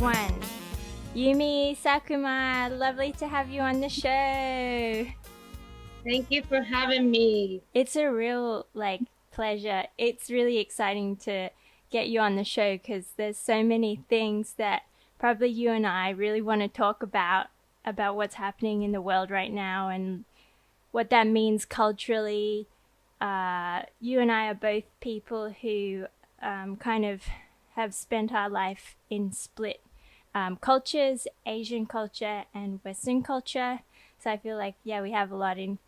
one. Yumi, Sakuma, lovely to have you on the show. Thank you for having me. It's a real pleasure. It's really exciting to get you on the show because there's so many things that probably you and I really want to talk about what's happening in the world right now and what that means culturally. You and I are both people who kind of have spent our life in split cultures, Asian culture and Western culture. So I feel like, yeah, we have a lot in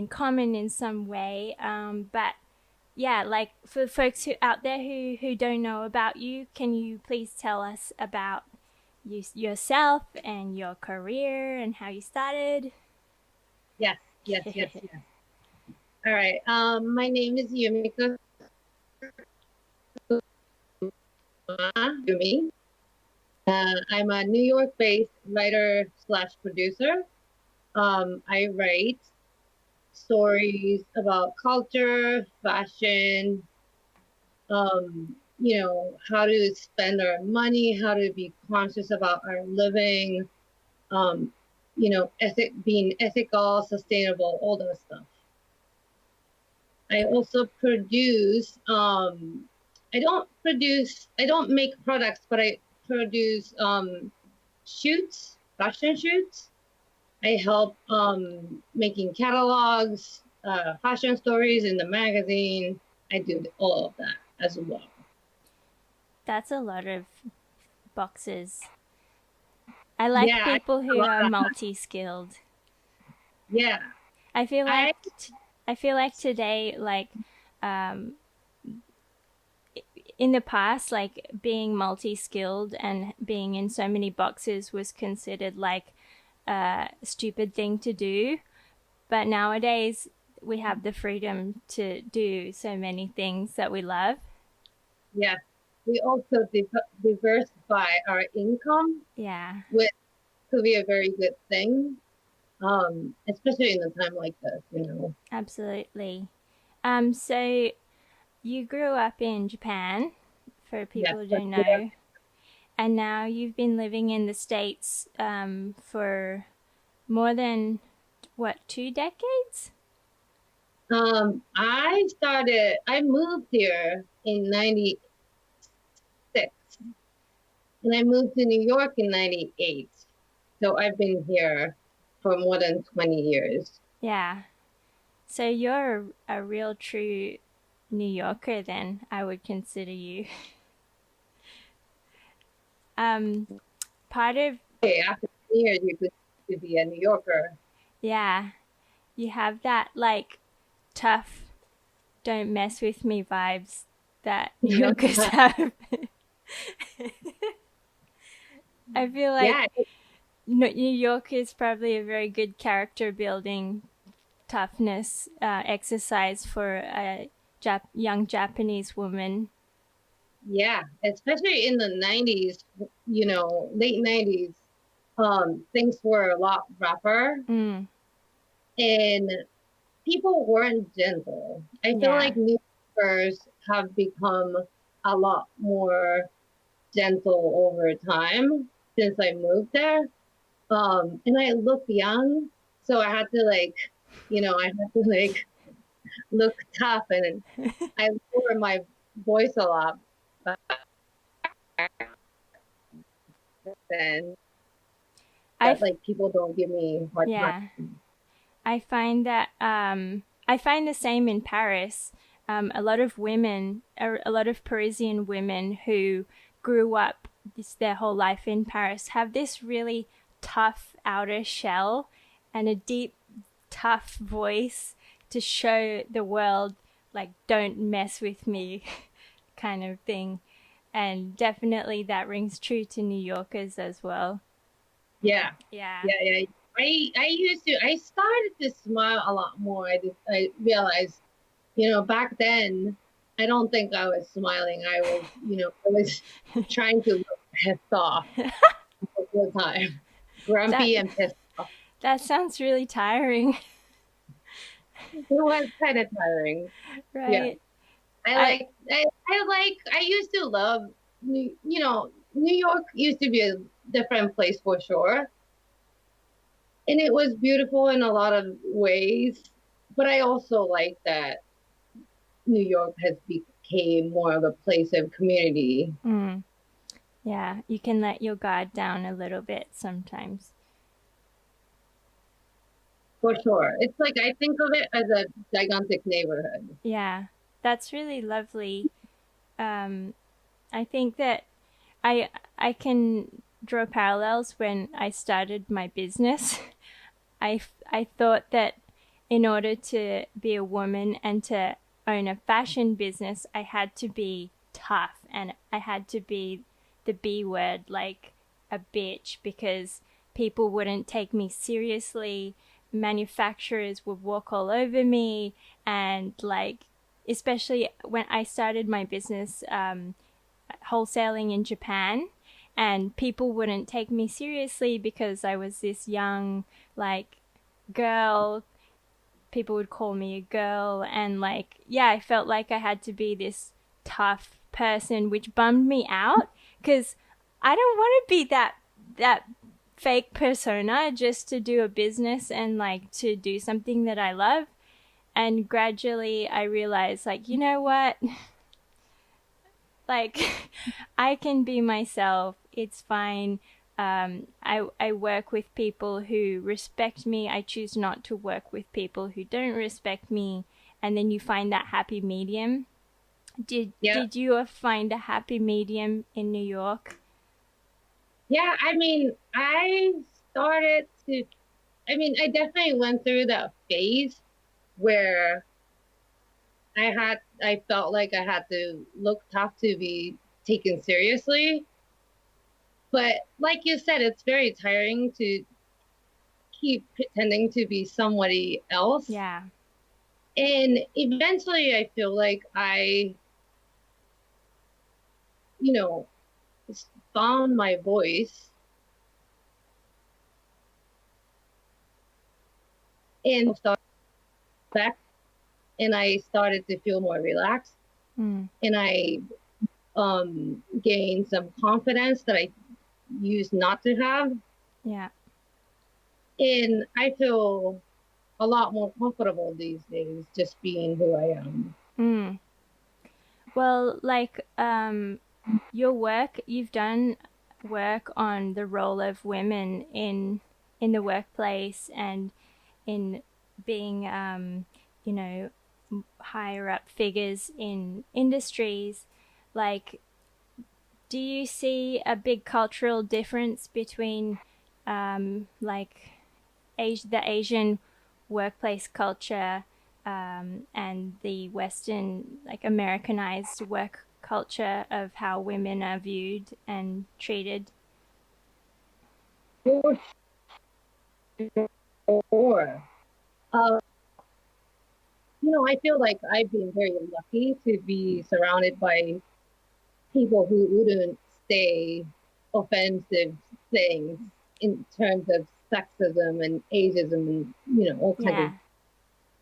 common in some way. But yeah, like for folks out there who don't know about you, can you please tell us about yourself and your career and how you started? Yes, yes, yes, yes. All right. My name is Yumiko. Yumi. I'm a New York-based writer slash producer. I write stories about culture, fashion, how to spend our money, how to be conscious about our living, being ethical, sustainable, all those stuff. I also produce, I don't make products, but I produce shoots, fashion shoots. I help making catalogs, fashion stories in the magazine. I do all of that as well. That's a lot of boxes. I like Yeah, people who are multi-skilled. yeah. I feel like I I feel like today, um, in the past, like being multi-skilled and being in so many boxes was considered like a stupid thing to do. But nowadays, we have the freedom to do so many things that we love. Yeah, we also diversify our income, Yeah, which could be a very good thing, especially in a time like this. absolutely. So you grew up in Japan, for Yes, people who that's don't correct. know, and now you've been living in the States for more than what, 2 decades? I moved here in 96 and I moved to New York in 98. So I've been here for more than 20 years. Yeah. So you're a real true New Yorker then, I would consider you. Um, part of, Okay, after 20 years, you could be a New Yorker. yeah, you have that tough, don't mess with me vibes that New Yorkers have. I feel like Yeah, New York is probably a very good character building toughness exercise for a young Japanese woman. yeah, especially in the 90s, late 90s, things were a lot rougher Mm, and people weren't gentle. I feel yeah. like New Yorkers have become a lot more gentle over time since I moved there. And I look young, so I had to look tough, and I lower my voice a lot back then. I That like people don't give me hard yeah. time. I find that I find the same in Paris. A lot of women, a lot of Parisian women who grew up their whole life in Paris have this really tough outer shell and a deep, tough voice to show the world, like, don't mess with me kind of thing. And definitely that rings true to New Yorkers as well. Yeah, Yeah. yeah, yeah. I started to smile a lot more. I realized, back then, I don't think I was smiling. I was trying to look pissed off all the time, That grumpy and pissed off. that sounds really tiring, It was kind of tiring. Yeah. right? I I like I used to love, New York used to be a different place for sure, and it was beautiful in a lot of ways. But I also like that New York has become more of a place of community. Mm. Yeah, you can let your guard down a little bit sometimes. For sure. It's like I think of it as a gigantic neighborhood. Yeah, that's really lovely. Um, I think that I I can draw parallels when I started my business. I thought that in order to be a woman and to own a fashion business, I had to be tough and I had to be the B word, like a bitch, because people wouldn't take me seriously. Manufacturers would walk all over me, and like, especially when I started my business, wholesaling in Japan, and people wouldn't take me seriously because I was this young, like, girl. People would call me a girl, and like, yeah, I felt like I had to be this tough person, which bummed me out because I don't want to be that fake persona just to do a business and like to do something that I love. And gradually I realized, like, you know what? Like, I can be myself. It's fine. I work with people who respect me. I choose not to work with people who don't respect me. And then you find that happy medium. Yeah. Did you find a happy medium in New York? Yeah, I mean, started to I definitely went through that phase where I felt like I had to look tough to be taken seriously. But like you said, it's very tiring to keep pretending to be somebody else. Yeah. And eventually I feel like you know, found my voice and started back and I started to feel more relaxed Mm, and I gained some confidence that I used not to have. yeah. And I feel a lot more comfortable these days just being who I am. Mm. Well, like, your work, you've done work on the role of women in the workplace and in being, you know, higher up figures in industries. Like, do you see a big cultural difference between, like, the Asian workplace culture, and the Western, like, Americanized work culture of how women are viewed and treated? For sure. Uh, I feel like I've been very lucky to be surrounded by people who wouldn't say offensive things in terms of sexism and ageism and all kinds of Yeah.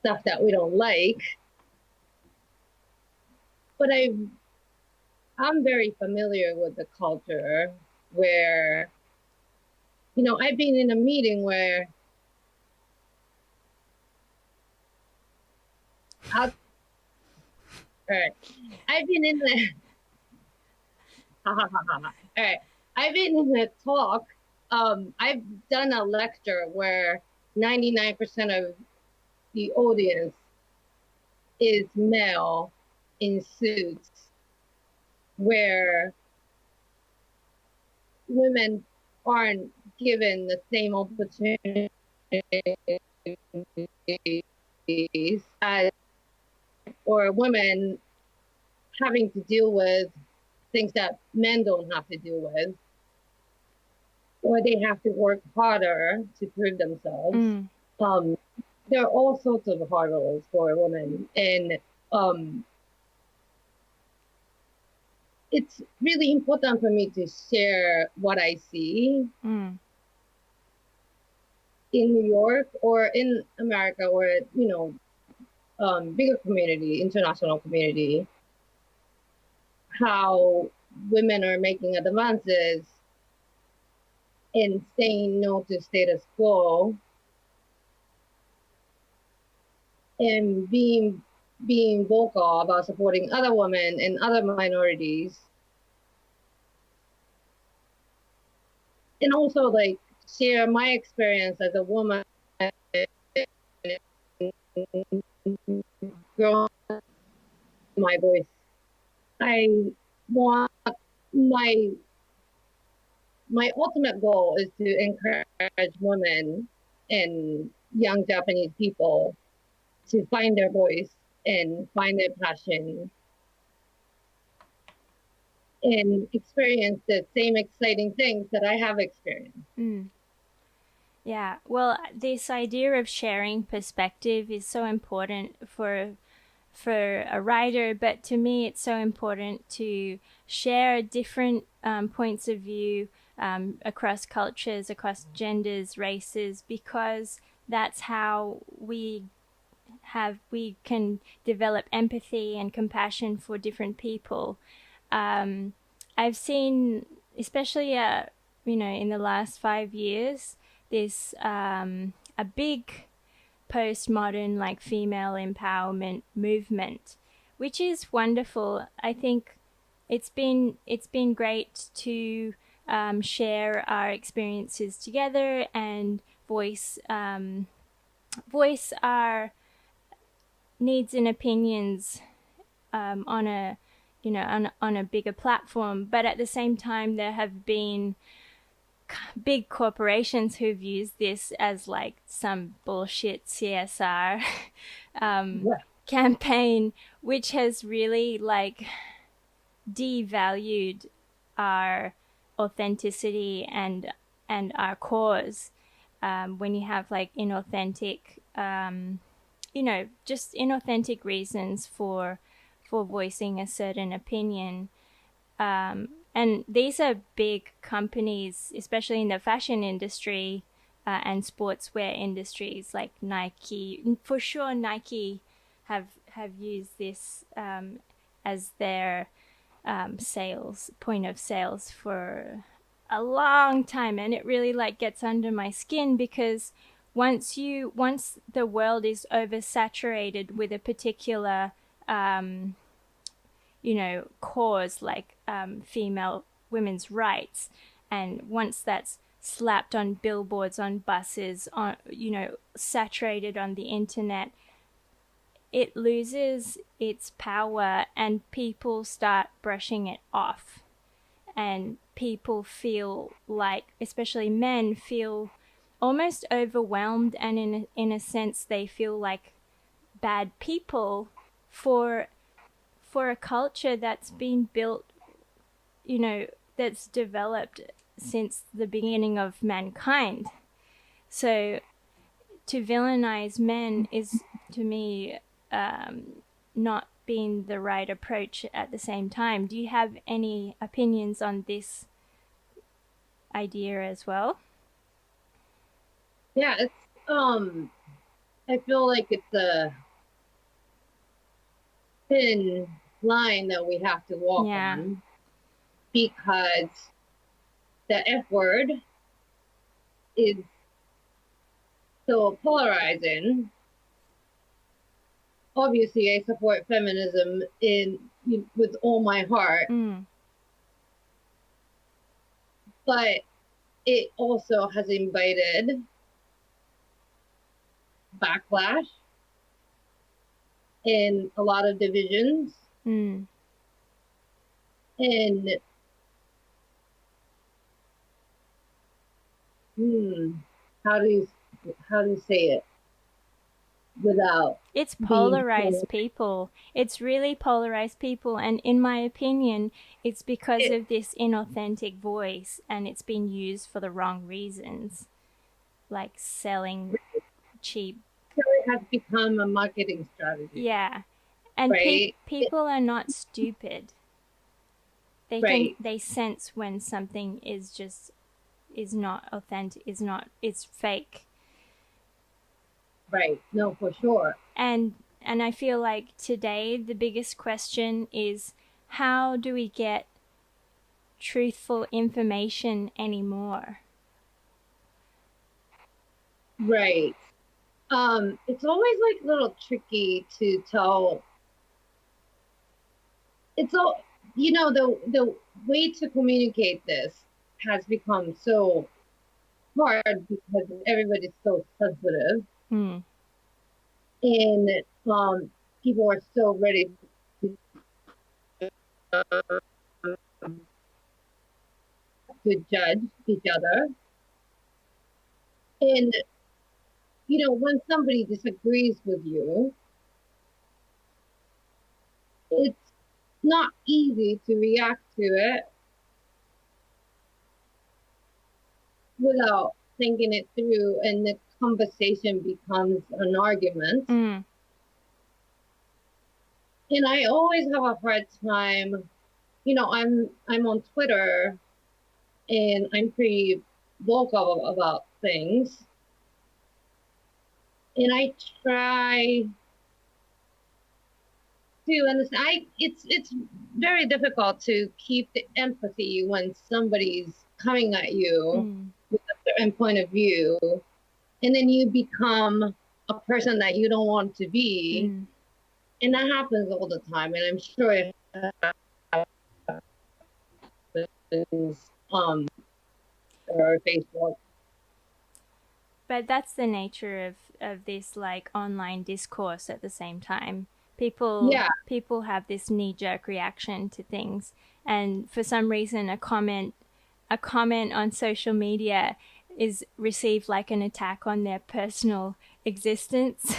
stuff that we don't like. But I'm very familiar with the culture where I've been in a meeting where I'll, all right, I've been in the ha ha ha ha. All right, I've been in a talk. I've done a lecture where 99% of the audience is male in suits, where women aren't given the same opportunities as, or women having to deal with things that men don't have to deal with, or they have to work harder to prove themselves. Mm, Um, there are all sorts of hurdles for women, and um, it's really important for me to share what I see mm, in New York or in America or bigger community, international community, how women are making advances in saying no to status quo and being vocal about supporting other women and other minorities, and also like share my experience as a woman growing my voice. I want my my ultimate goal is to encourage women and young Japanese people to find their voice and find their passion and experience the same exciting things that I have experienced. Mm. Yeah, well, this idea of sharing perspective is so important for a writer, but to me, it's so important to share different points of view across cultures, across genders, races, because that's how we can develop empathy and compassion for different people. Um, I've seen, especially in the last 5 years, this a big postmodern like female empowerment movement, which is wonderful. I think it's been great to share our experiences together and voice our needs and opinions on a on a bigger platform. But at the same time, there have been big corporations who've used this as like some bullshit CSR Yeah. campaign, which has really like devalued our authenticity and our cause. When you have like inauthentic, just inauthentic reasons for voicing a certain opinion. And these are big companies, especially in the fashion industry and sportswear industries like Nike. For sure, Nike have used this as their sales point of sales for a long time, and it really like gets under my skin because once the world is oversaturated with a particular cause like female women's rights, and once that's slapped on billboards, on buses, on saturated on the internet, it loses its power and people start brushing it off, and people feel like, especially men, feel almost overwhelmed, and in a sense they feel like bad people for a culture that's been built, that's developed since the beginning of mankind. So to villainize men is, to me, not being the right approach at the same time. Do you have any opinions on this idea as well? Yeah, it's I feel like it's a thin line that we have to walk Yeah. on because the F word is so polarizing. Obviously, I support feminism with all my heart, Mm. but it also has invited backlash and a lot of divisions. Mm. And how do you say it without It's being polarized people. It's really polarized people. And in my opinion, it's because it, of this inauthentic voice, and it's been used for the wrong reasons, like selling cheap. it has become a marketing strategy, Yeah. And right? people are not stupid. Right, They sense when something is not authentic, it's fake. right. No, for sure. And I feel like today the biggest question is, how do we get truthful information anymore. Right. It's always like a little tricky to tell. It's all, the way to communicate this has become so hard because everybody's so sensitive, Mm. and people are so ready to judge each other. And when somebody disagrees with you, it's not easy to react to it without thinking it through, and the conversation becomes an argument. Mm. And I always have a hard time. I'm on Twitter, and I'm pretty vocal about things, and I try to understand. It's very difficult to keep the empathy when somebody's coming at you Mm. with a certain point of view, and then you become a person that you don't want to be. Mm. And that happens all the time, and I'm sure it happens or Facebook. But that's the nature of this like online discourse at the same time. People have this knee jerk reaction to things, and for some reason a comment on social media is received like an attack on their personal existence.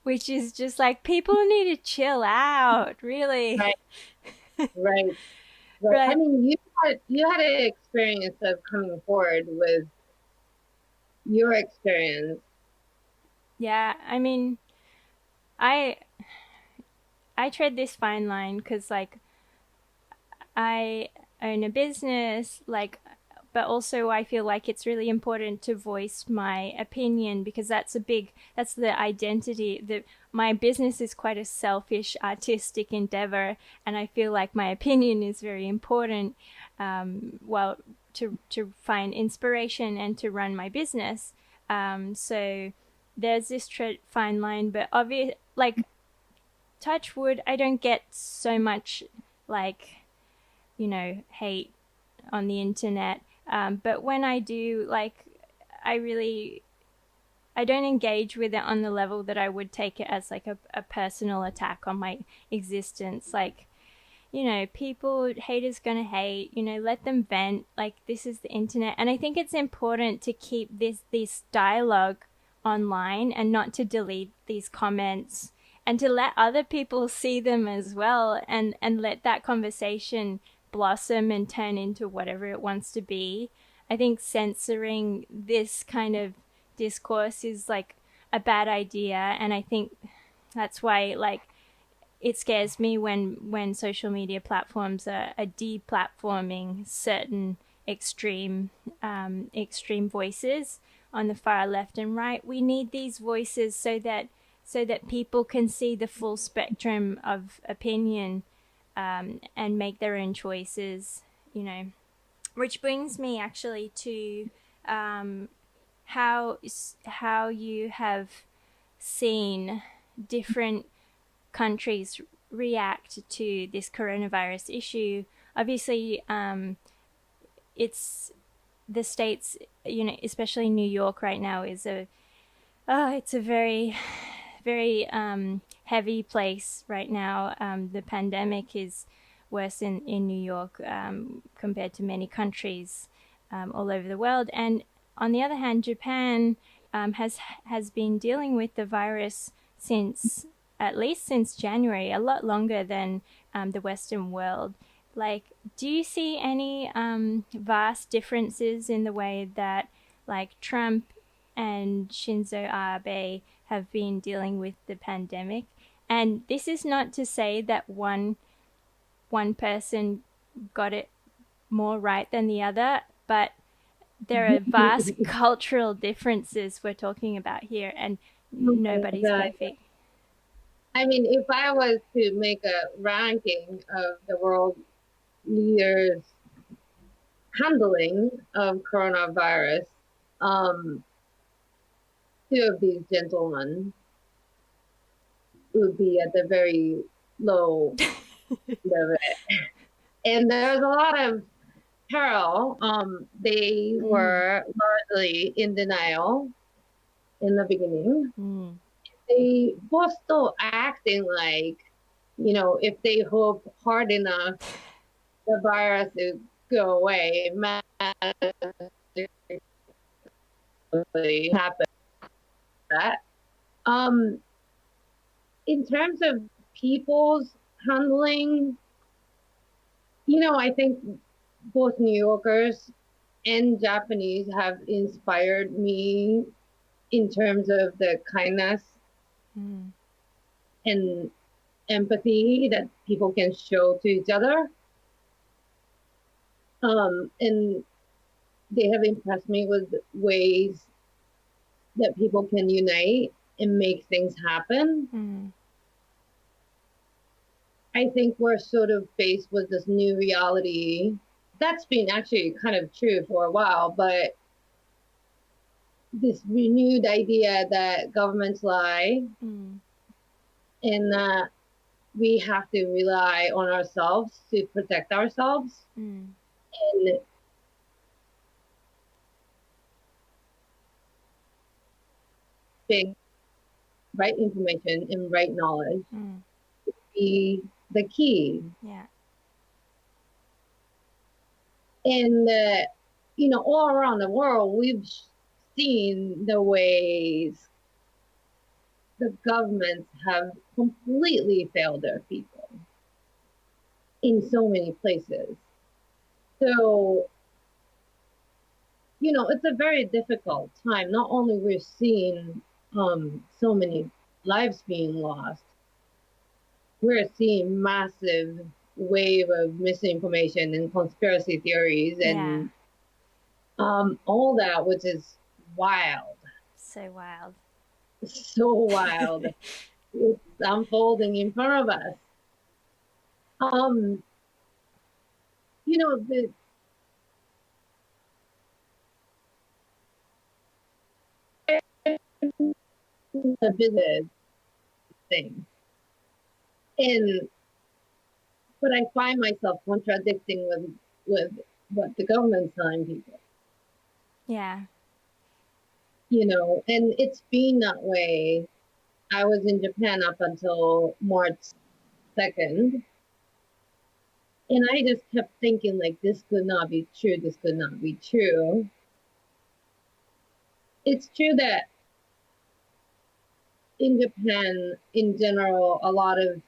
Which is just like, people need to chill out, really. Right, right, right. I Right. mean, you had an experience of coming forward with your experience. Yeah, I mean, I I tread this fine line because like I own a business, like, but also I feel like it's really important to voice my opinion because that's the identity. That my business is quite a selfish artistic endeavor, and I feel like my opinion is very important. Well, to find inspiration and to run my business. So there's this fine line, but obvious, like, touch wood, I don't get so much like, hate on the internet. But when I do, like, I really, I don't engage with it on the level that I would take it as like a personal attack on my existence. Like, people, haters gonna hate, let them vent. Like, this is the internet. And I think it's important to keep this dialogue online and not to delete these comments and to let other people see them as well, and let that conversation blossom and turn into whatever it wants to be. I think censoring this kind of discourse is like a bad idea, and I think that's why, like, it scares me when social media platforms are deplatforming certain extreme voices on the far left and right. We need these voices so that people can see the full spectrum of opinion, and make their own choices. Which brings me actually to um, how you have seen different countries react to this coronavirus issue. Obviously, it's the states, especially New York right now is it's a very, very heavy place right now. The pandemic is worse in New York, compared to many countries all over the world. And on the other hand, Japan has been dealing with the virus since at least since January, a lot longer than the Western world. Like, do you see any vast differences in the way that, like, Trump and Shinzo Abe have been dealing with the pandemic? And this is not to say that one person got it more right than the other, but there are vast cultural differences we're talking about here, and Oh my nobody's God. perfect. I mean, if I was to make a ranking of the world leaders handling of coronavirus, two of these gentlemen would be at the very low level. And there was a lot of peril. They Mm. were largely in denial in the beginning. Mm. They were still acting like, if they hope hard enough, the virus would go away. It magically happened. That. Um, in terms of people's handling, I think both New Yorkers and Japanese have inspired me in terms of the kindness Mm. and empathy that people can show to each other. And they have impressed me with ways that people can unite and make things happen. Mm. I think we're sort of faced with this new reality that's been actually kind of true for a while, but this renewed idea that governments lie Mm. and that we have to rely on ourselves to protect ourselves Mm. and being right information and right knowledge Mm. be the key. Yeah. And all around the world, we've seen the ways the governments have completely failed their people in so many places. So, it's a very difficult time. Not only we're seeing so many lives being lost, we're seeing massive wave of misinformation and conspiracy theories Yeah. and all that, which is wild, So wild. so wild. It's unfolding in front of us. Um, the business thing, and but I find myself contradicting with what the government's telling people. Yeah. And it's been that way. I was in Japan up until March 2nd, and I just kept thinking, like, this could not be true, this could not be true. It's true that in Japan, in general, a lot of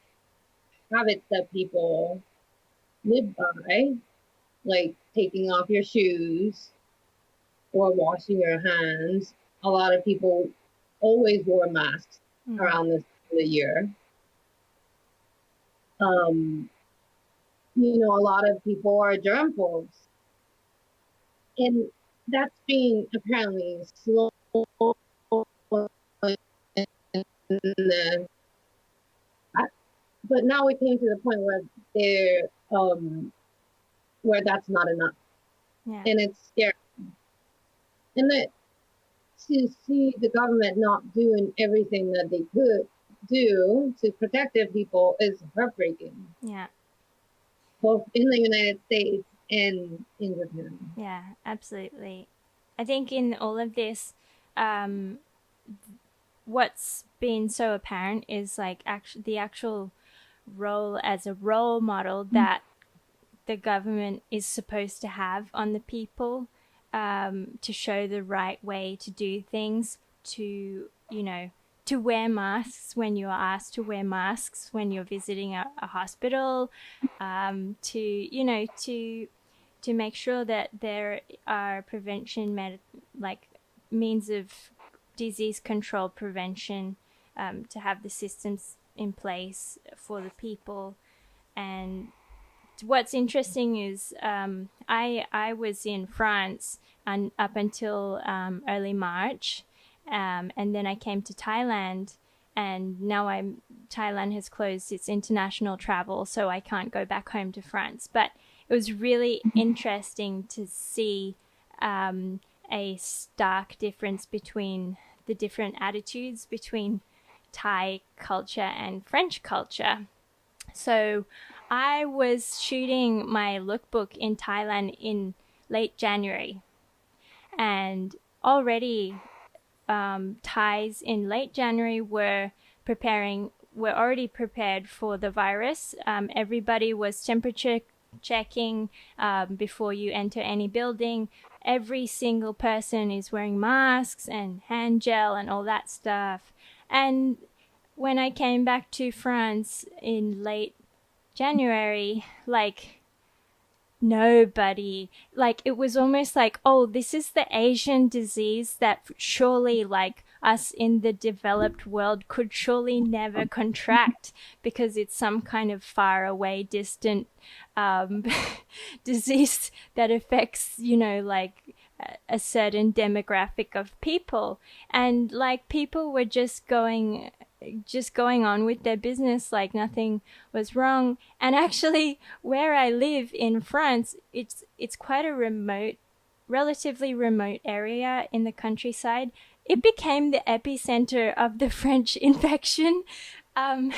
habits that people live by, like taking off your shoes or washing your hands, a lot of people always wore masks Mm. around this time of the year. Um, a lot of people are germ phobes, and that's being apparently slow. But now we came to the point where they're where that's not enough, Yeah. and it's scary. And that to see the government not doing everything that they could do to protect their people is heartbreaking, Yeah. both in the United States and in Japan. Yeah. Absolutely. I think in all of this, um, what's been so apparent is like the actual role as a role model that the government is supposed to have on the people, to show the right way to do things, to, to wear masks when you're asked to wear masks when you're visiting a hospital, to, to make sure that there are like means of disease control prevention, to have the systems in place for the people. And what's interesting is, I was in France and up until early March, and then I came to Thailand, and now Thailand has closed its international travel, so I can't go back home to France. But it was really interesting to see a stark difference between the different attitudes between Thai culture and French culture. So I was shooting my lookbook in Thailand in late January, and already Thais in late January were already prepared for the virus. Everybody was temperature checking before you enter any building. Every single person is wearing masks and hand gel and all that stuff. And when I came back to France in late January, like nobody, like it was almost like, oh, this is the Asian disease that surely like us in the developed world could surely never contract because it's some kind of far away distant um, disease that affects, you know, like a certain demographic of people. And like people were just going on with their business like nothing was wrong. And actually, where I live in France, it's quite a remote, relatively remote area in the countryside. It became the epicenter of the French infection. Um,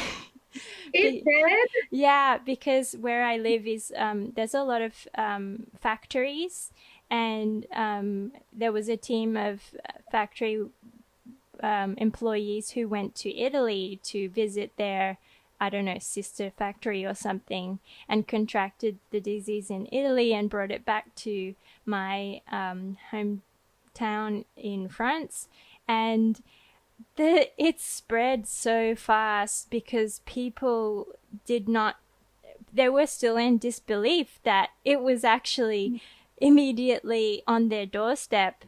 It did. yeah, because where I live is there's a lot of factories, and there was a team of factory employees who went to Italy to visit their, I don't know, sister factory or something, and contracted the disease in Italy and brought it back to my hometown in France. And it spread so fast because people did not, they were still in disbelief that it was actually immediately on their doorstep.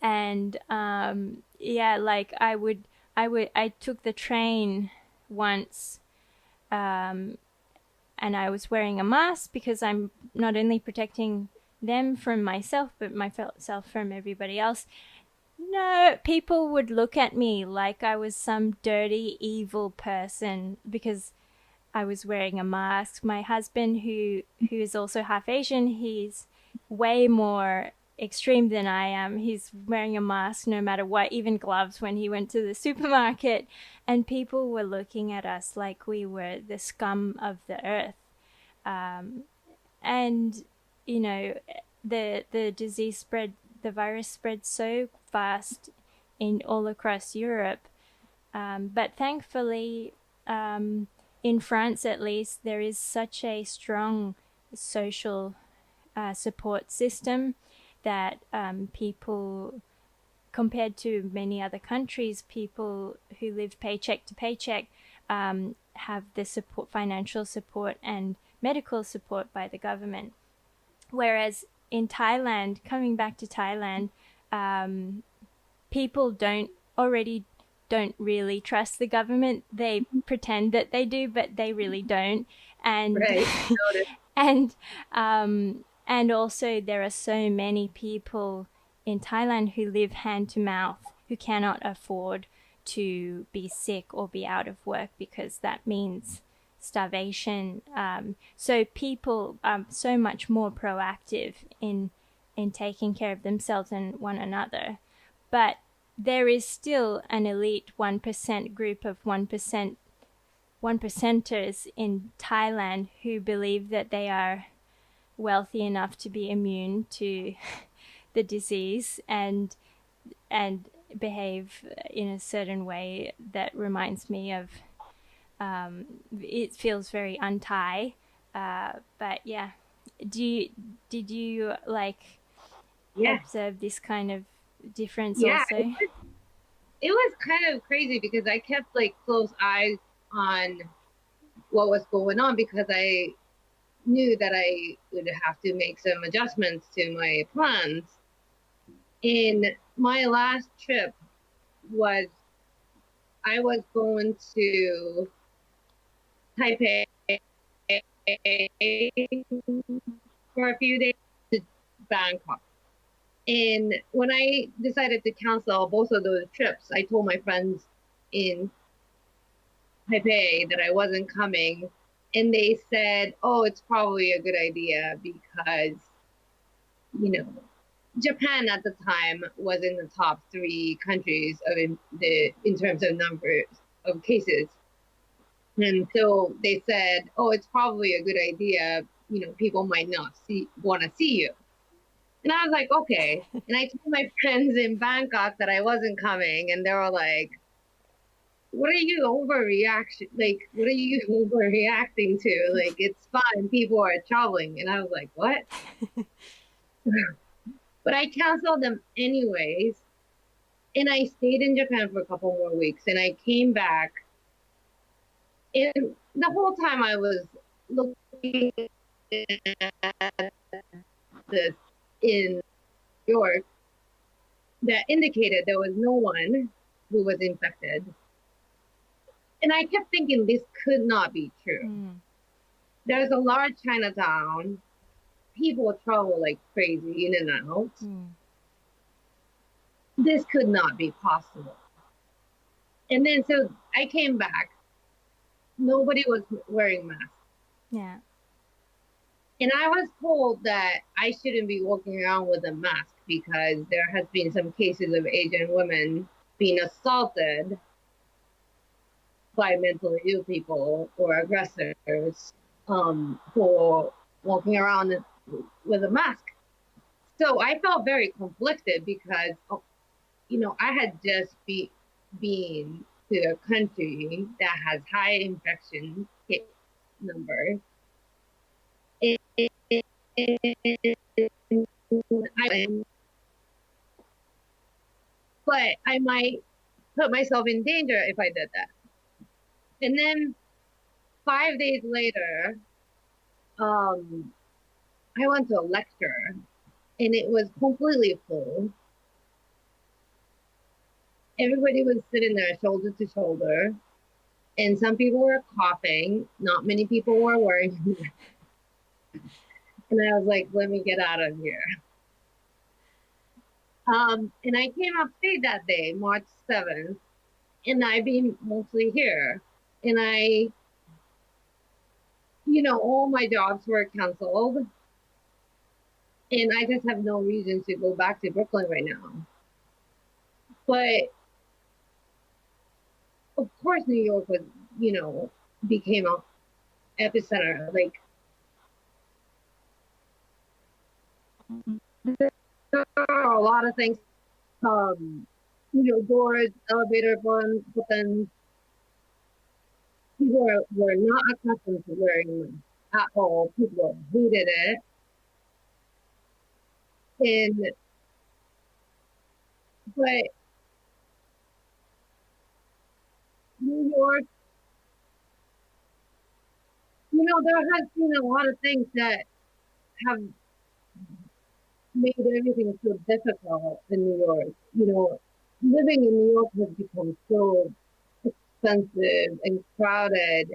And yeah, like I took the train once, and I was wearing a mask because I'm not only protecting them from myself but myself from everybody else. No, people would look at me like I was some dirty evil person because I was wearing a mask. My husband, who is also half Asian, he's way more extreme than I am. He's wearing a mask no matter what, even gloves when he went to the supermarket, and people were looking at us like we were the scum of the earth. Um, and you know, the disease spread, the virus spread so fast in all across Europe. But thankfully, in France at least, there is such a strong social support system that people, compared to many other countries, people who live paycheck to paycheck have the support, financial support and medical support by the government. Whereas in Thailand, coming back to Thailand, people don't really trust the government. They pretend that they do, but they really don't. And Right. and and also there are so many people in Thailand who live hand to mouth, who cannot afford to be sick or be out of work because that means starvation. So people are so much more proactive in taking care of themselves and one another. But there is still an elite 1% group of 1 percenters in Thailand who believe that they are wealthy enough to be immune to the disease and behave in a certain way that reminds me of it feels very un-Thai. But yeah, did you like Yeah. observe this kind of difference Yeah. also? It was kind of crazy because I kept like close eyes on what was going on because I knew that I would have to make some adjustments to my plans. In my last trip was I was going to Taipei for a few days to Bangkok. And when I decided to cancel both of those trips, I told my friends in Taipei that I wasn't coming. and they said, oh, it's probably a good idea because, you know, Japan at the time was in the top 3 countries in terms of numbers of cases. And so they said, oh, it's probably a good idea. You know, people might not want to see you. And I was like, okay. And I told my friends in Bangkok that I wasn't coming, and they were like, what are you overreaction? Like, what are you overreacting to? Like, it's fine. People are traveling. And I was like, what? But I canceled them anyways. And I stayed in Japan for a couple more weeks, and I came back. And the whole time I was looking at this in New York that indicated there was no one who was infected. And I kept thinking this could not be true. There's a large Chinatown. People travel like crazy in and out. This could not be possible. And then so I came back. Nobody was wearing masks. Yeah. And I was told that I shouldn't be walking around with a mask because there has been some cases of Asian women being assaulted by mentally ill people or aggressors for walking around with a mask. So I felt very conflicted because, you know, I had just been to a country that has high infection numbers. But I might put myself in danger if I did that. And then 5 days later, I went to a lecture and it was completely full. Everybody was sitting there shoulder to shoulder, and some people were coughing. Not many people were wearing masks. And I was like, let me get out of here. And I came upstate that day, March 7th, and I've been mostly here. And all my jobs were canceled. And I just have no reason to go back to Brooklyn right now. But of course, New York was, became an epicenter. Like, there are a lot of things, doors, elevator buttons. People were not accustomed to wearing them at all. People hated it. But New York, there has been a lot of things that have made everything so difficult in New York. Living in New York has become so expensive and crowded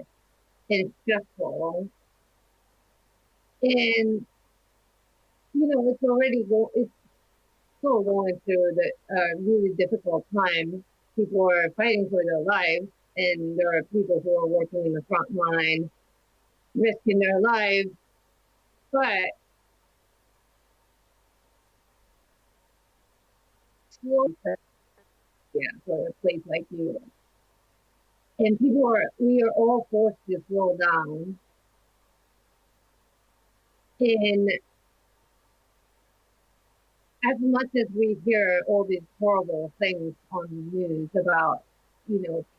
and stressful. And, it's still going through the really difficult time. People are fighting for their lives, and there are people who are working in the front line, risking their lives. But for a place like New York. And we are all forced to slow down. And as much as we hear all these horrible things on the news about,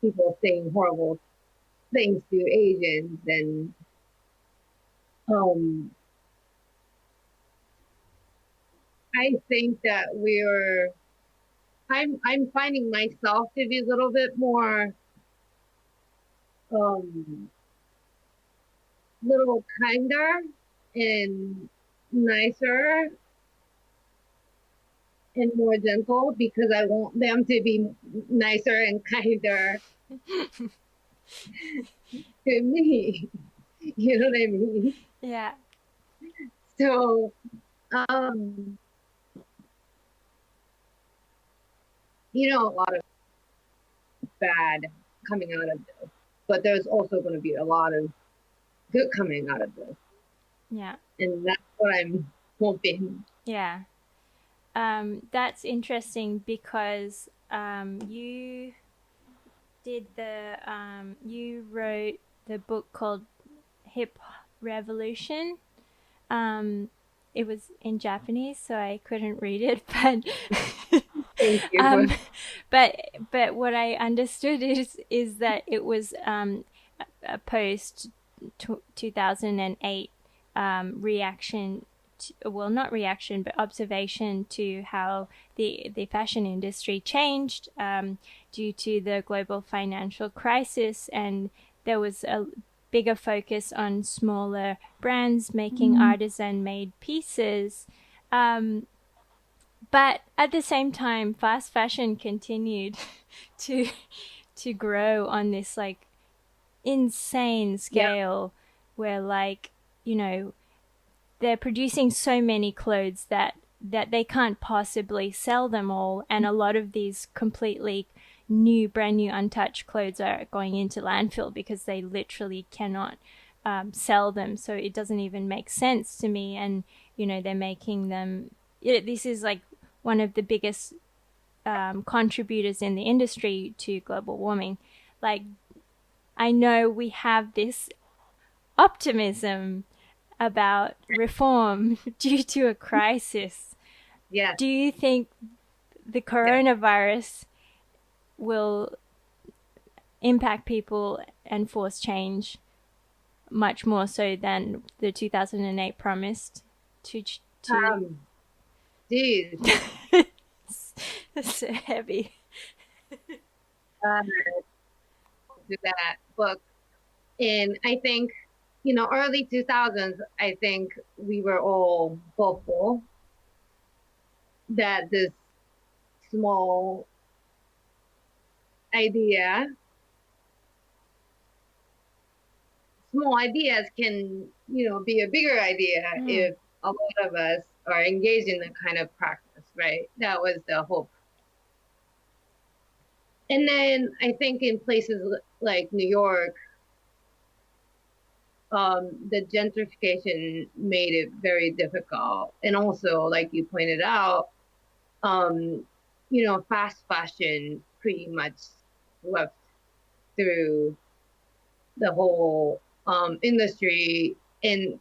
people saying horrible things to Asians, and I think that I'm finding myself to be a little bit more little kinder and nicer and more gentle because I want them to be nicer and kinder to me. You know what I mean? Yeah. So, a lot of bad coming out of this, but there's also going to be a lot of good coming out of this. Yeah. And that's what I'm hoping. Yeah. That's interesting because you wrote the book called Hip Revolution. Um, it was in Japanese, so I couldn't read it, but Thank you for um, but what I understood is that it was a post 2008 reaction well, not reaction, but observation to how the fashion industry changed due to the global financial crisis, and there was a bigger focus on smaller brands making artisan made pieces. Um, but at the same time, fast fashion continued to grow on this like insane yeah. scale, where they're producing so many clothes that they can't possibly sell them all, and a lot of these completely brand new untouched clothes are going into landfill because they literally cannot sell them, so it doesn't even make sense to me. And they're making them, this is like one of the biggest contributors in the industry to global warming. Like, I know we have this optimism about reform due to a crisis. Yes. Do you think the Yes. coronavirus will impact people and force change much more so than the 2008 promised to Um, Geez. it's so heavy. Uh, to that book. And I think, early 2000s, I think we were all hopeful that this small idea, small ideas can, be a bigger idea Mm, if a lot of us are engaged in the kind of practice, right? That was the hope. And then I think in places like New York, the gentrification made it very difficult. And also, like you pointed out, um, fast fashion pretty much swept through the whole industry and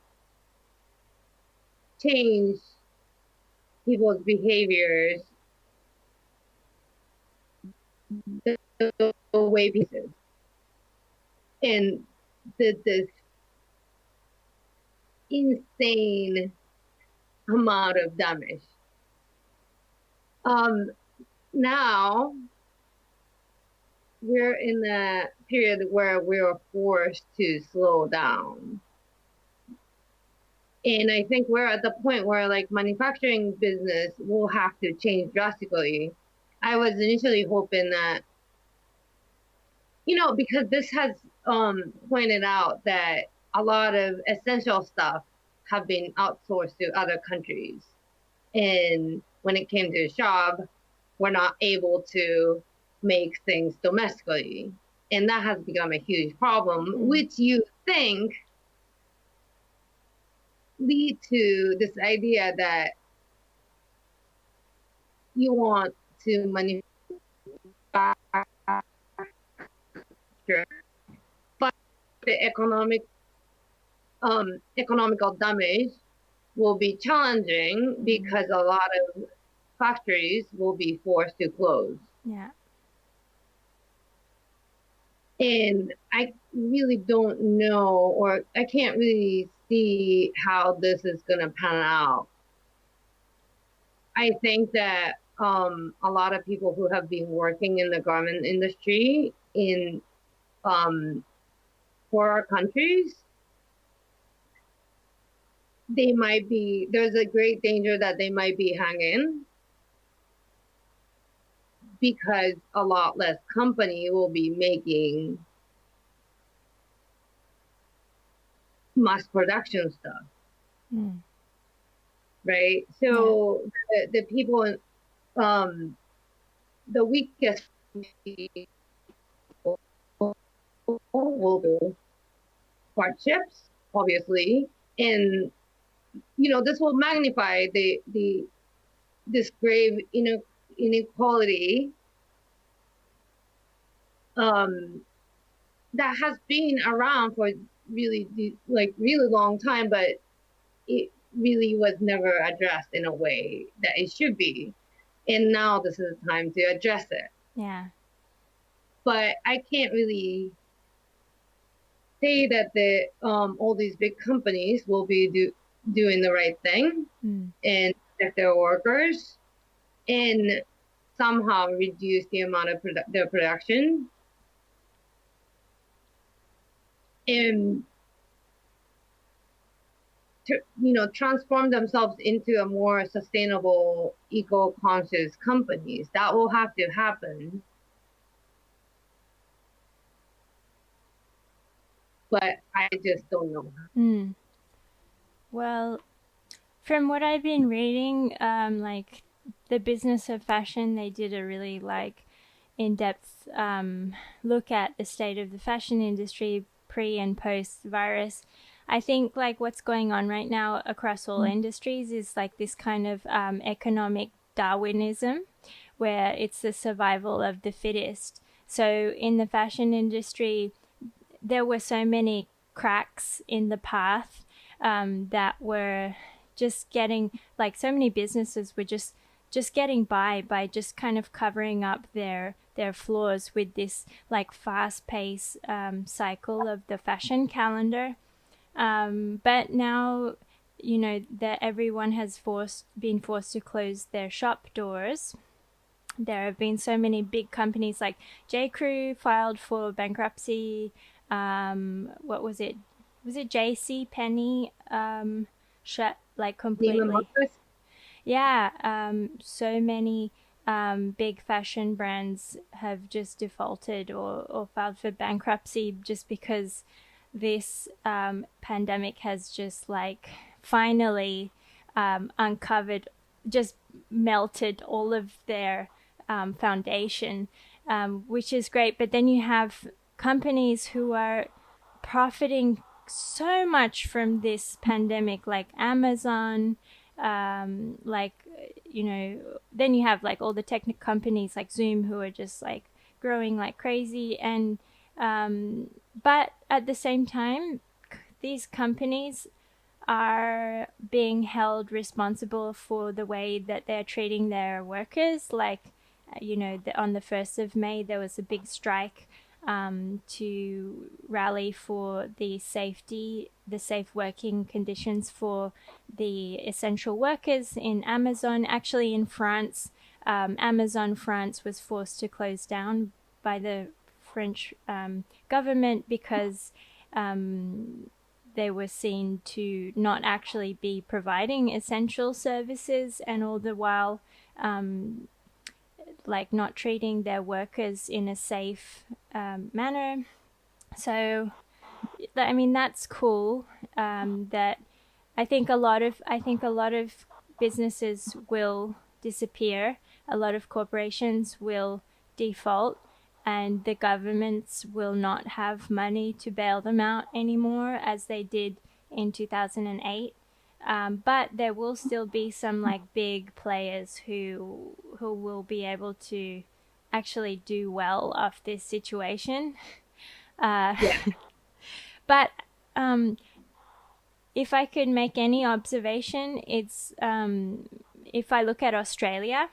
changed people's behaviors, the way pieces, and this insane amount of damage. Um, Now we're in a period where we're forced to slow down. And I think we're at the point where like manufacturing business will have to change drastically. I was initially hoping that, because this has pointed out that a lot of essential stuff have been outsourced to other countries. And when it came to the job, we're not able to make things domestically. And that has become a huge problem, mm, which you think lead to this idea that you want to manufacture, but the economical damage will be challenging mm, because a lot of factories will be forced to close. yeah. And I really don't know, or I can't really see how this is going to pan out. I think that a lot of people who have been working in the garment industry in um, poorer countries, there's a great danger that they might be hanging because a lot less company will be making mass production stuff, Mm, right? yeah. So the people, um, the weakest people will do hardships. obviously, and this will magnify this grave inequality that has been around for really long time, but it really was never addressed in a way that it should be. And now this is the time to address it. Yeah. But I can't really say that the all these big companies will be doing the right thing and protect their workers and somehow reduce the amount of their production and to transform themselves into a more sustainable, eco-conscious companies. That will have to happen. But I just don't know. Well, from what I've been reading, like the business of fashion, they did a really in-depth look at the state of the fashion industry pre and post virus. I think like what's going on right now across all industries is like this kind of economic Darwinism, where it's the survival of the fittest. So in the fashion industry, there were so many cracks in the path that were just getting, like so many businesses were just getting by just kind of covering up their flaws with this like fast pace cycle of the fashion calendar. But now, that everyone has been forced to close their shop doors. There have been so many big companies like J. Crew filed for bankruptcy. What was it? Was it JC Penney? Shut like completely. Yeah. So many big fashion brands have just defaulted or filed for bankruptcy just because this pandemic has just like finally uncovered, just melted all of their foundation, which is great. But then you have companies who are profiting so much from this pandemic, like Amazon, then you have like all the tech companies like Zoom who are just like growing like crazy. And but at the same time, these companies are being held responsible for the way that they're treating their workers. Like, on the 1st of May, there was a big strike to rally for the safe working conditions for the essential workers in Amazon. Actually, in France, Amazon France was forced to close down by the French government because they were seen to not actually be providing essential services, and all the while like not treating their workers in a safe manner. So I mean, that's cool. That I think a lot of businesses will disappear, a lot of corporations will default, and the governments will not have money to bail them out anymore as they did in 2008. But there will still be some like big players who will be able to actually do well off this situation. Yeah. But if I could make any observation, it's if I look at Australia,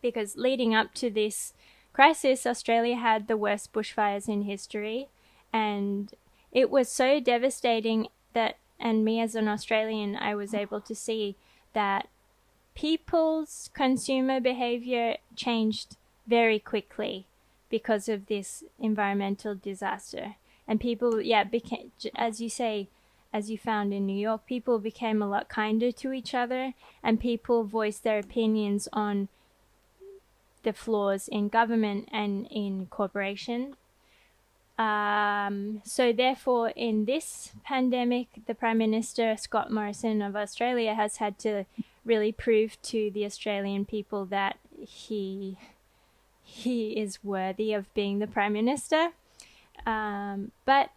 because leading up to this crisis, Australia had the worst bushfires in history, and it was so devastating that, and me as an Australian, I was able to see that people's consumer behavior changed very quickly because of this environmental disaster. And people, became, as you say, as you found in New York, people became a lot kinder to each other, and people voiced their opinions on the flaws in government and in corporation. So therefore, in this pandemic, the Prime Minister, Scott Morrison of Australia, has had to really prove to the Australian people that he is worthy of being the Prime Minister. But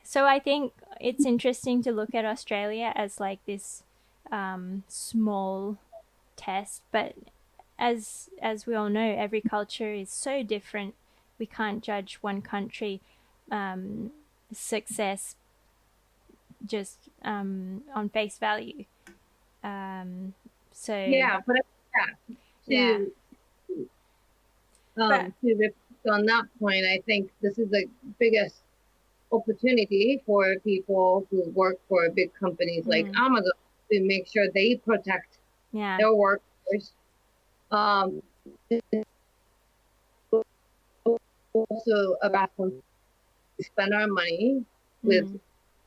so I think it's interesting to look at Australia as like this small test, but as we all know, every culture is so different. We can't judge one country success just on face value. So Yeah, but yeah, to but to reflect on that point, I think this is the biggest opportunity for people who work for big companies like Amazon to make sure they protect yeah, their workers. Um, Also about spend our money with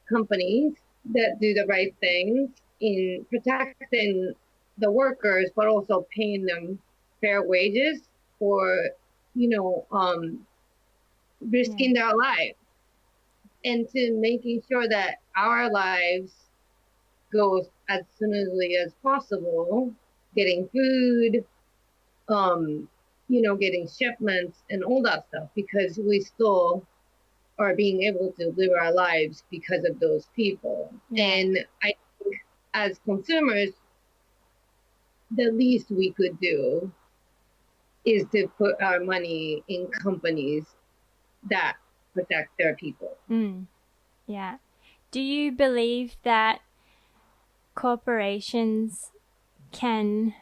companies that do the right things in protecting the workers, but also paying them fair wages for, you know, yeah, risking their lives and to making sure that our lives goes as smoothly as possible, getting food, getting shipments and all that stuff because we still are being able to live our lives because of those people. yeah, And I think as consumers, the least we could do is to put our money in companies that protect their people. yeah. Do you believe that corporations can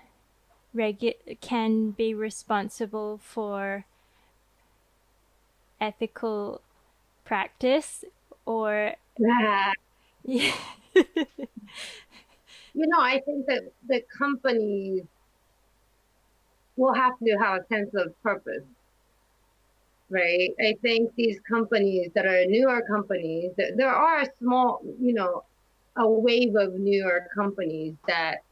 can be responsible for ethical practice or Yeah. yeah. I think that the companies will have to have a sense of purpose, right? I think these companies that are newer companies, there are small, a wave of newer companies that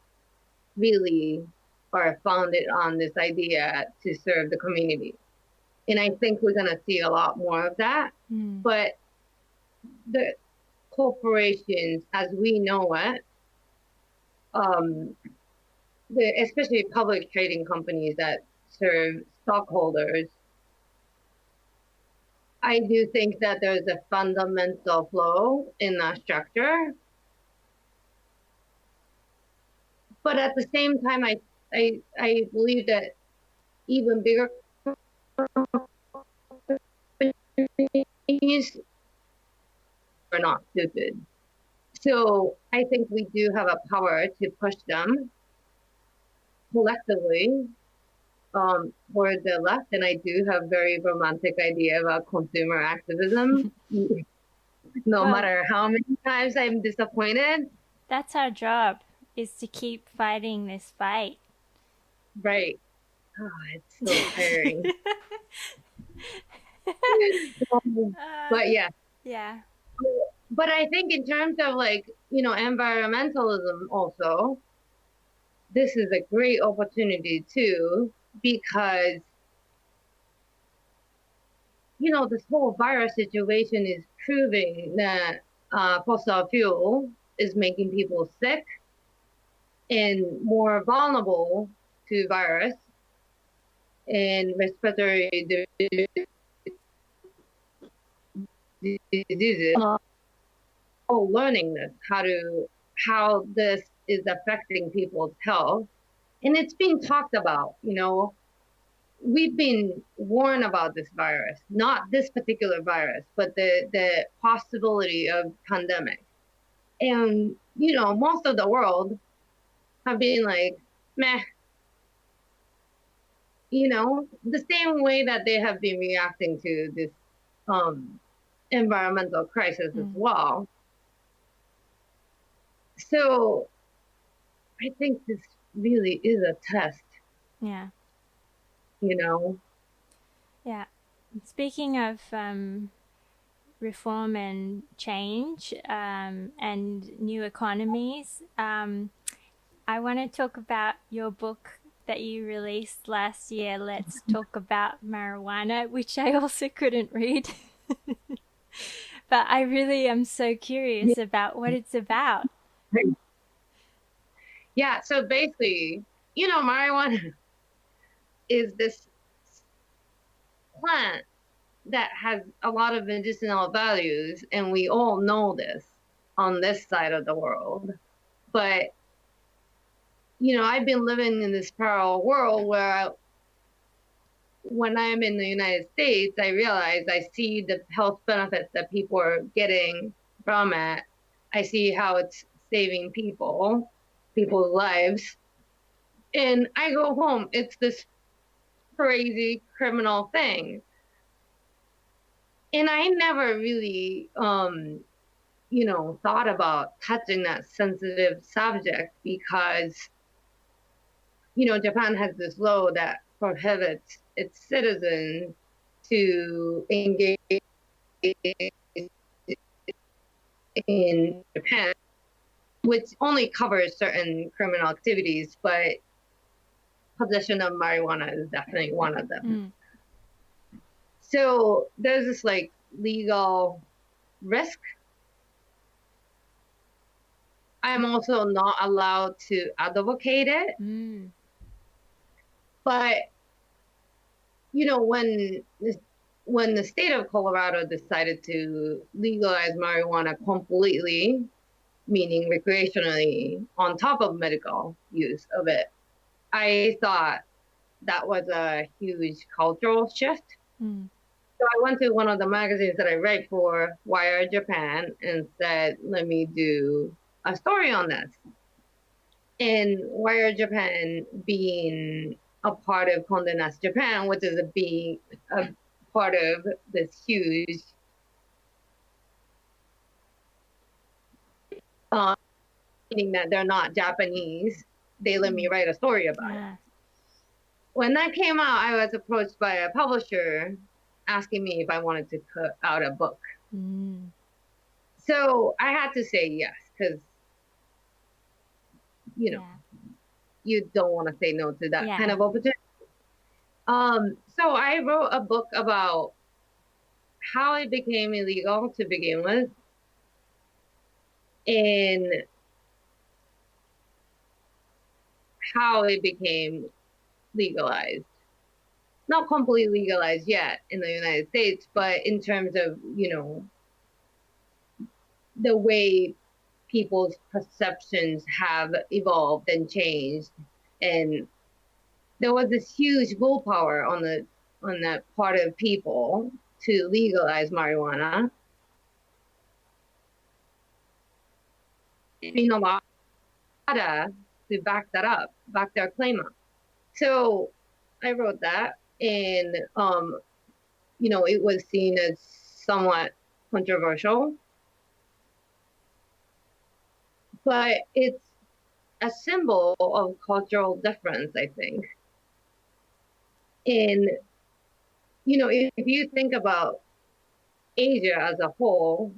really are founded on this idea to serve the community. And I think we're going to see a lot more of that. But the corporations, as we know it, especially public trading companies that serve stockholders, I do think that there's a fundamental flaw in that structure. But at the same time, I believe that even bigger companies are not stupid. So I think we do have a power to push them collectively for the left. And I do have very romantic idea about consumer activism. No Well, matter how many times I'm disappointed, that's our job, is to keep fighting this fight. right? Oh, it's so tiring. But yeah, Yeah. but I think in terms of like, environmentalism also, this is a great opportunity too, because, this whole virus situation is proving that fossil fuel is making people sick and more vulnerable to virus and respiratory diseases. Oh, learning this, how this is affecting people's health, and it's being talked about. We've been warned about this virus, not this particular virus, but the possibility of pandemic. And most of the world have been like, meh, the same way that they have been reacting to this environmental crisis as well. So I think this really is a test, Yeah. you know. Yeah. Speaking of reform and change and new economies, I want to talk about your book that you released last year, Let's Talk About Marijuana, which I also couldn't read. But I really am so curious about what it's about. Yeah, so basically, marijuana is this plant that has a lot of medicinal values, and we all know this. on this side of the world. But, I've been living in this parallel world where when I'm in the United States, I realize I see the health benefits that people are getting from it. I see how it's saving people's lives. And I go home, it's this crazy criminal thing. And I never really, thought about touching that sensitive subject because, Japan has this law that prohibits its citizens to engage in Japan, which only covers certain criminal activities, but possession of marijuana is definitely one of them. So there's this like legal risk. I'm also not allowed to advocate it. But when the state of Colorado decided to legalize marijuana completely, meaning recreationally, on top of medical use of it, I thought that was a huge cultural shift. So I went to one of the magazines that I write for, Wired Japan, and said, let me do a story on this. And Wired Japan being a part of Condé Nast Japan, which is a part of this huge meaning that they're not Japanese, they let me write a story about it. When that came out, I was approached by a publisher asking me if I wanted to put out a book. So I had to say yes, because, you don't want to say no to that kind of opportunity. So I wrote a book about how it became illegal to begin with, and how it became legalized. Not completely legalized yet in the United States, but in terms of, the way people's perceptions have evolved and changed. And there was this huge willpower on that part of people to legalize marijuana. Being a lot to back that up, back their claim up. So I wrote that, and it was seen as somewhat controversial, but it's a symbol of cultural difference, I think. And if you think about Asia as a whole,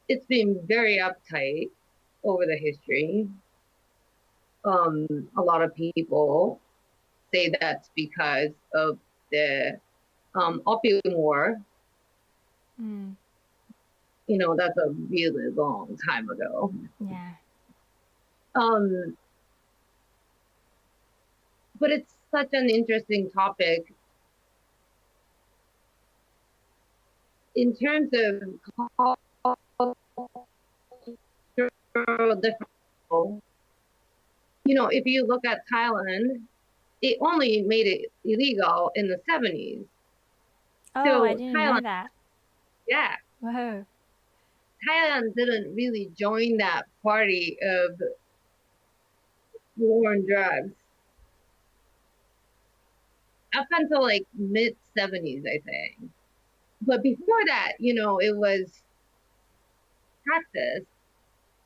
it's been very uptight over the history. A lot of people say that's because of the Opium War. That's a really long time ago. But it's such an interesting topic in terms of cultural difference. If you look at Thailand, it only made it illegal in the 70s. So I didn't know that. Yeah. Whoa. Thailand didn't really join that party of war on drugs up until like mid 70s, I think. But before that, it was practiced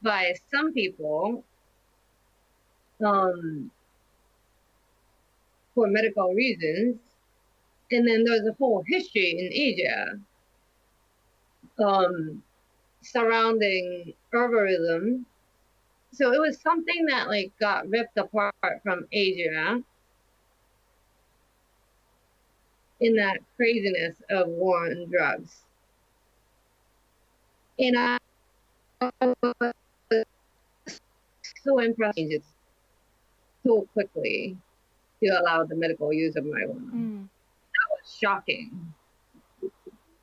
by some people for medical reasons. And then there's a whole history in Asia surrounding herbalism. So it was something that like got ripped apart from Asia in that craziness of war on drugs. And I was so impressed so quickly to allow the medical use of marijuana. That was shocking.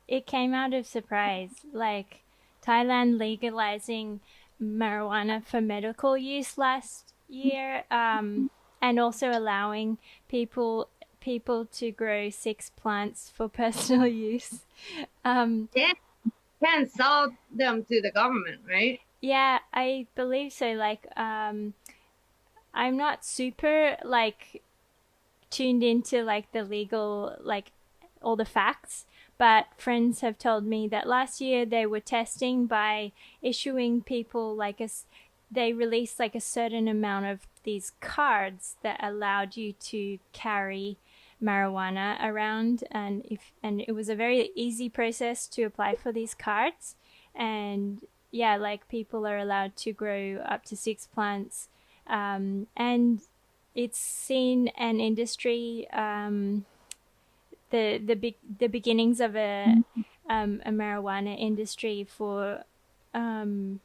It came out of surprise. Like, Thailand legalizing marijuana for medical use last year, and also allowing people people to grow 6 plants for personal use. Um, Yeah, can sell them to the government, right? yeah, I believe so. Like, I'm not super like tuned into like the legal like all the facts, but friends have told me that last year they were testing by issuing people like they released like a certain amount of these cards that allowed you to carry marijuana around, and it was a very easy process to apply for these cards. And yeah, like people are allowed to grow up to 6 plants, and it's seen an industry, the beginnings of a marijuana industry for, um,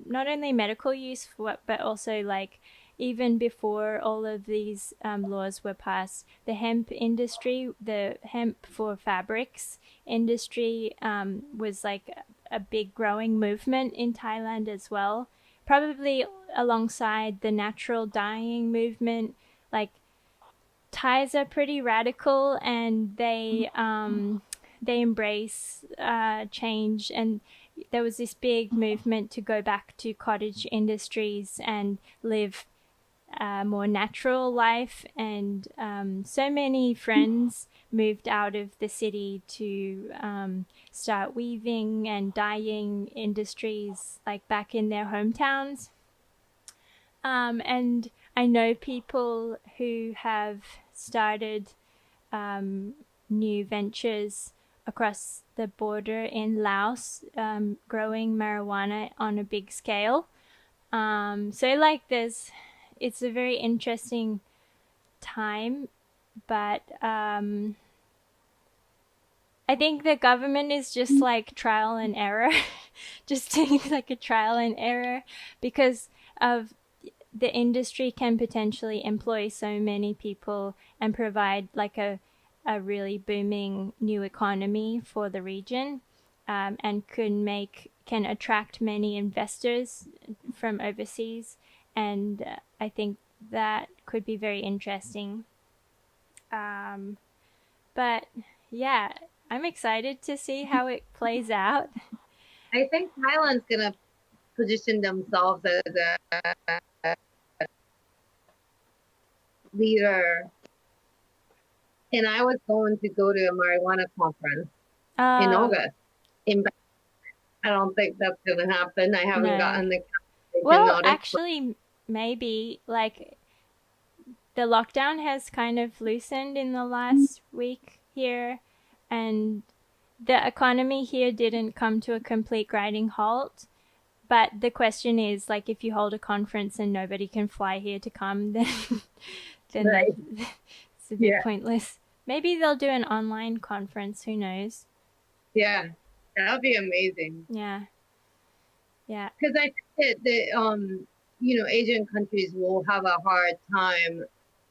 not only medical use for, but also like even before all of these laws were passed, the hemp industry, the hemp for fabrics industry, was like a big growing movement in Thailand as well, probably alongside the natural dyeing movement. Like Thais are pretty radical, and they embrace change. And there was this big movement to go back to cottage industries and live a more natural life. And so many friends moved out of the city to start weaving and dyeing industries like back in their hometowns. And I know people who have started new ventures across the border in Laos, growing marijuana on a big scale. So like it's a very interesting time, but I think the government is just like trial and error, just doing like a trial and error, because of the industry can potentially employ so many people and provide like a really booming new economy for the region, and can attract many investors from overseas. And I think that could be very interesting. Um, but yeah, I'm excited to see how it plays out. I think Thailand's gonna position themselves as a leader. And I was going to go to a marijuana conference in uh, August. In I don't think that's gonna happen. I haven't no. gotten the cancellation Well, notice, but actually, maybe like the lockdown has kind of loosened in the last week here, and the economy here didn't come to a complete grinding halt. But the question is, like, if you hold a conference and nobody can fly here to come, then that right, it's a bit yeah, pointless. Maybe they'll do an online conference. Who knows? yeah, that'll be amazing. Yeah, yeah, Because I think that Asian countries will have a hard time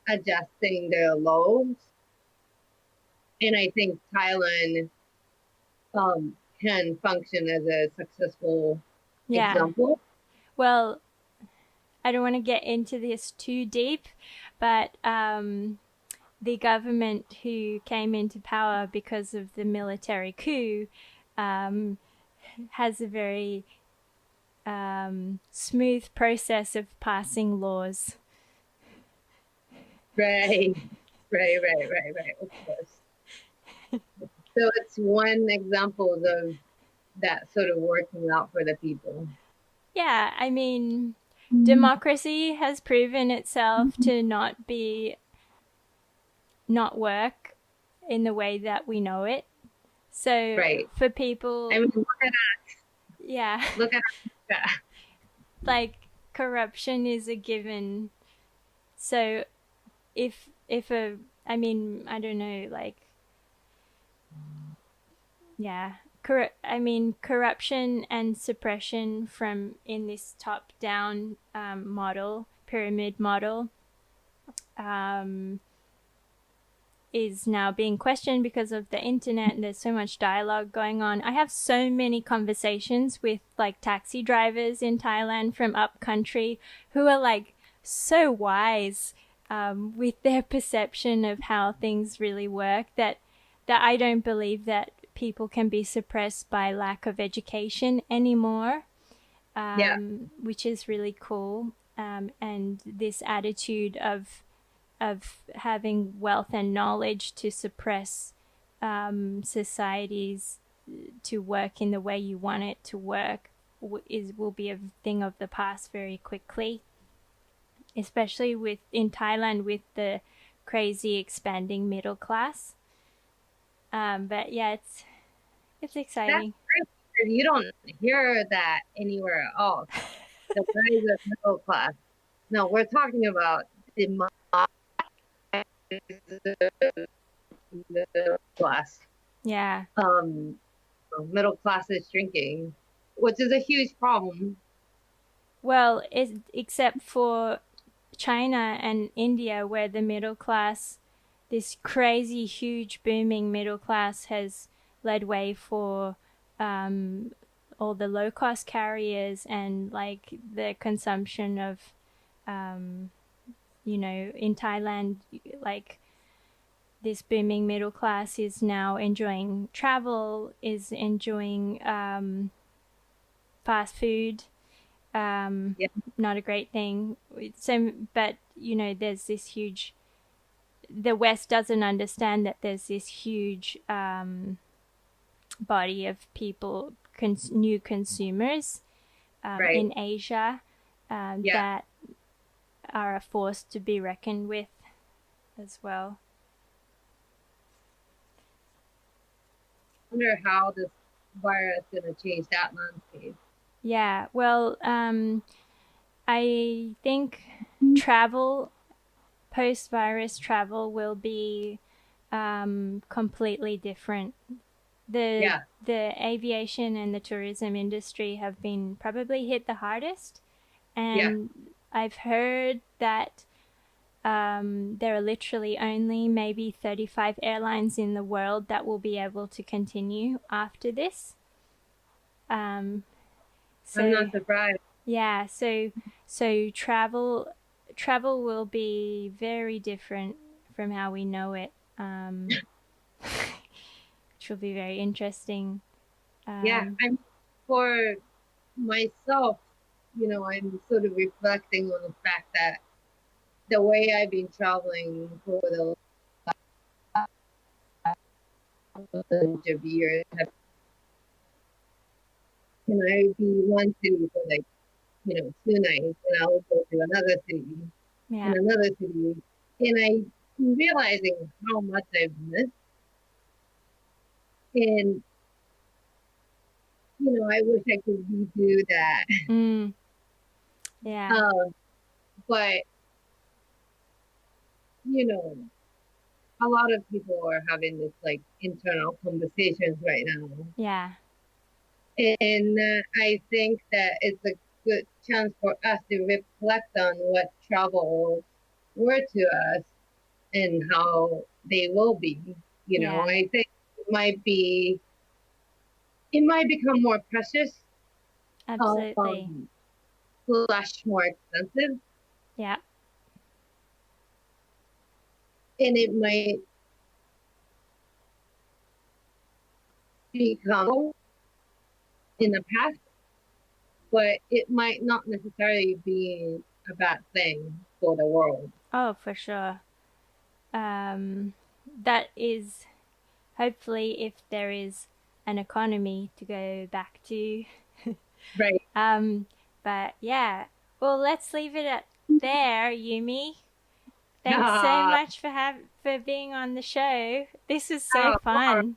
adjusting their laws, and I think Thailand can function as a successful yeah. example. Well, I don't want to get into this too deep, but the government who came into power because of the military coup, um, has a very smooth process of passing laws. Right, right. Of course. So it's one example of that sort of working out for the people. Yeah, I mean, democracy has proven itself to not work in the way that we know it. So Right. for I people, mean, yeah, look at like corruption is a given. So if a I mean, I don't know, like, yeah, I mean, corruption and suppression from in this top down model, pyramid model, um, is now being questioned because of the internet, and there's so much dialogue going on. I have so many conversations with like taxi drivers in Thailand from up country who are like so wise with their perception of how things really work, that I don't believe that people can be suppressed by lack of education anymore, which is really cool. And this attitude of having wealth and knowledge to suppress societies to work in the way you want it to work will be a thing of the past very quickly, especially in Thailand with the crazy expanding middle class. But yeah, it's exciting. That's great. You don't hear that anywhere else. The rise of middle class. No, we're talking about the middle class. Yeah. Middle class is shrinking, which is a huge problem. Well, except for China and India, where the middle class, this crazy, huge, booming middle class, has led way for all the low-cost carriers and like the consumption of, in Thailand, like this booming middle class is now enjoying travel, is enjoying fast food. Not a great thing. But there's this huge. The West doesn't understand that there's this huge body of people, new consumers in Asia that are a force to be reckoned with as well. I wonder how this virus is going to change that landscape. Yeah, well, I think travel, post-virus travel, will be completely different. The aviation and the tourism industry have been probably hit the hardest, and I've heard that there are literally only maybe 35 airlines in the world that will be able to continue after this. So, I'm not surprised. Yeah, so travel will be very different from how we know it, which will be very interesting. I'm for myself, I'm sort of reflecting on the fact that the way I've been traveling for the last of years, I'd be one city for like 2 nights, and I'll go to another city and another city, and I'm realizing how much I've missed. And I wish I could redo that. But a lot of people are having this like internal conversations right now. Yeah. And I think that it's a good chance for us to reflect on what travel were to us and how they will be. I think it might become more precious. Absolutely. Slash more expensive. Yeah. And it might become in the past, but it might not necessarily be a bad thing for the world. Oh, for sure. That is hopefully, if there is an economy to go back to. Right. But yeah, well, let's leave it at there, Yumi. Thanks so much for being on the show. This was so fun.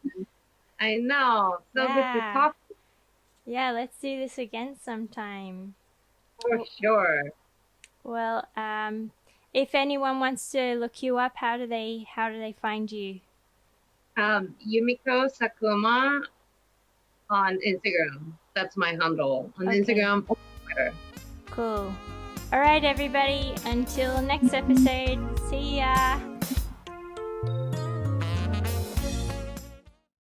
I know. So good to talk. Yeah, let's do this again sometime. For sure. Well, if anyone wants to look you up, how do they find you? Yumiko Sakuma on Instagram. That's my handle on Instagram or Twitter. Cool. All right, everybody. Until next episode. See ya.